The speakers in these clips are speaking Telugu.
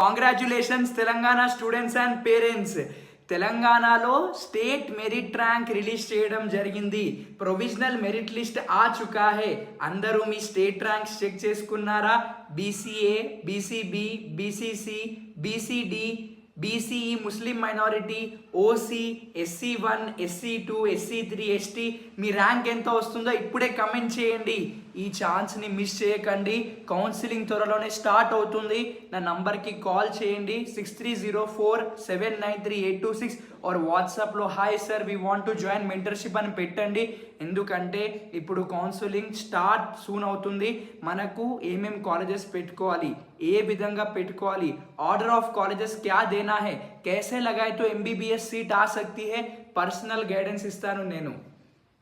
Congratulations Telangana students and parents. తెలంగాణలో స్టేట్ మెరిట్ ర్యాంక్ రిలీజ్ చేయడం జరిగింది. ప్రొవిజనల్ మెరిట్ లిస్ట్ ఆ చుకా హే. అందరూ మీ స్టేట్ ర్యాంక్స్ చెక్ చేసుకున్నారా? BCA, BCB, BCC, BCD, BCE Muslim minority, OC, SC1, SC2, SC3, ST మీ ర్యాంక్ ఎంత వస్తుందో ఇప్పుడే కమెంట్ చేయండి. ఈ ఛాన్స్ని మిస్ చేయకండి. కౌన్సిలింగ్ త్వరలోనే స్టార్ట్ అవుతుంది. నా నంబర్కి కాల్ చేయండి 6304793826 और వాట్సాప్లో hi sir we want to join mentorship అని పెట్టండి. ఎందుకంటే ఇప్పుడు కౌన్సిలింగ్ స్టార్ట్ సూన్ అవుతుంది. మనకు ఏమేం కాలేజెస్ పెట్టుకోవాలి, ఏ విధంగా పెట్టుకోవాలి, ఆర్డర్ ఆఫ్ కాలేజెస్ క్యా దేనా హై, कैसे लगाए तो MBBS सीट आ सकती है, పర్సనల్ గైడెన్స్ ఇస్తాను నేను.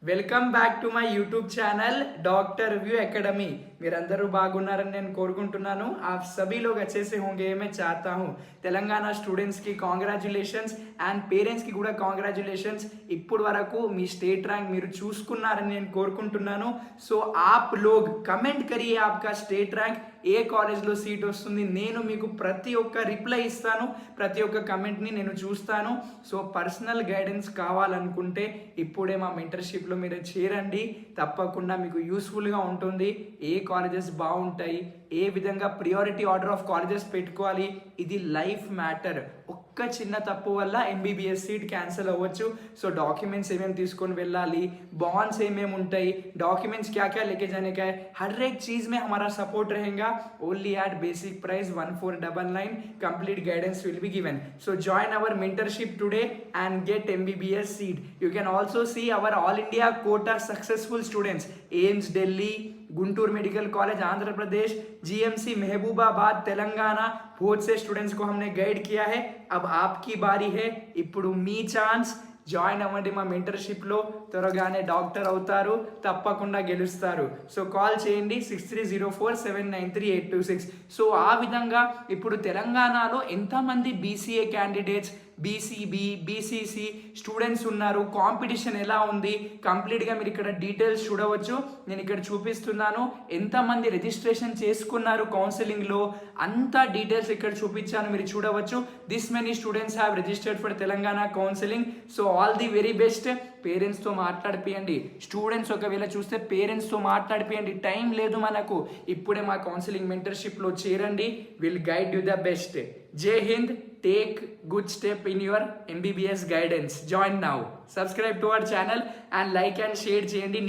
Welcome back to my YouTube channel doctor view academy. మీరందరూ బాగున్నారని నేను కోరుకుంటున్నాను. आप सभी लोग अच्छे से होंगे मैं चाहता हूँ. తెలంగాణ స్టూడెంట్స్కి కాంగ్రాచ్యులేషన్స్ అండ్ పేరెంట్స్కి కూడా కాంగ్రాచ్యులేషన్స్. ఇప్పుడు వరకు మీ స్టేట్ ర్యాంక్ మీరు చూసుకున్నారని నేను కోరుకుంటున్నాను. సో ఆప్ లోగ్ కమెంట్ కరియే ఆప్కా స్టేట్ ర్యాంక్, ఏ కాలేజ్లో సీట్ వస్తుంది. నేను మీకు ప్రతి ఒక్క రిప్లై ఇస్తాను, ప్రతి ఒక్క కమెంట్ని నేను చూస్తాను. సో పర్సనల్ గైడెన్స్ కావాలనుకుంటే ఇప్పుడే మా మెంటర్షిప్లో మీరు చేరండి. తప్పకుండా మీకు యూస్ఫుల్గా ఉంటుంది. ఏ కాలేజెస్ బాగుంటాయి, ఏ విధంగా ప్రియారిటీ ఆర్డర్ ఆఫ్ కాలేజెస్ పెట్టుకోవాలి, ఇది లైఫ్ మ్యాటర్. ఒక్క చిన్న తప్పు వల్ల MBBS సీట్ క్యాన్సిల్ అవ్వచ్చు. సో డాక్యుమెంట్స్ ఏమేమి తీసుకొని వెళ్ళాలి, बॉन्ड्स ఏమేమి ఉంటాయి, డాక్యుమెంట్స్ क्या क्या लेके जाने का है, हर एक चीज़ में हमारा सपोर्ट रहेगा. Only at basic price 1499. Complete guidance will be given. So join our mentorship today and get MBBS seat. You can also see our all India quota successful students. AIMS Delhi, Guntur medical college Andhra Pradesh, GMC Mahabubabad Telangana, बहुत से स्टूडेंट्स को हमने गाइड किया है. अब आपकी बारी है. ఇప్పుడు మీ ఛాన్స్. జాయిన్ అవ్వండి మా మెంటర్షిప్లో. త్వరగానే డాక్టర్ అవుతారు, తప్పకుండా గెలుస్తారు. సో కాల్ చేయండి 6304793826. సో ఆ విధంగా ఇప్పుడు తెలంగాణలో ఎంతమంది BCA candidates, BCB, BCC students ఉన్నారు, కాంపిటీషన్ ఎలా ఉంది కంప్లీట్గా మీరు ఇక్కడ డీటెయిల్స్ చూడవచ్చు. నేను ఇక్కడ చూపిస్తున్నాను ఎంతమంది రిజిస్ట్రేషన్ చేసుకున్నారు కౌన్సిలింగ్లో, అంతా డీటెయిల్స్ ఇక్కడ చూపించాను, మీరు చూడవచ్చు. This many students have registered for Telangana counselling. So all the very best. పేరెంట్స్తో మాట్లాడిపియండి. స్టూడెంట్స్ ఒకవేళ చూస్తే పేరెంట్స్తో మాట్లాడిపియండి. టైం లేదు మనకు. ఇప్పుడే మా కౌన్సిలింగ్ మెంటర్షిప్లో చేరండి. Will guide you the best. జై Hind. Take good step in your MBBS guidance. Join now. Subscribe to our channel and like and share చేయండి.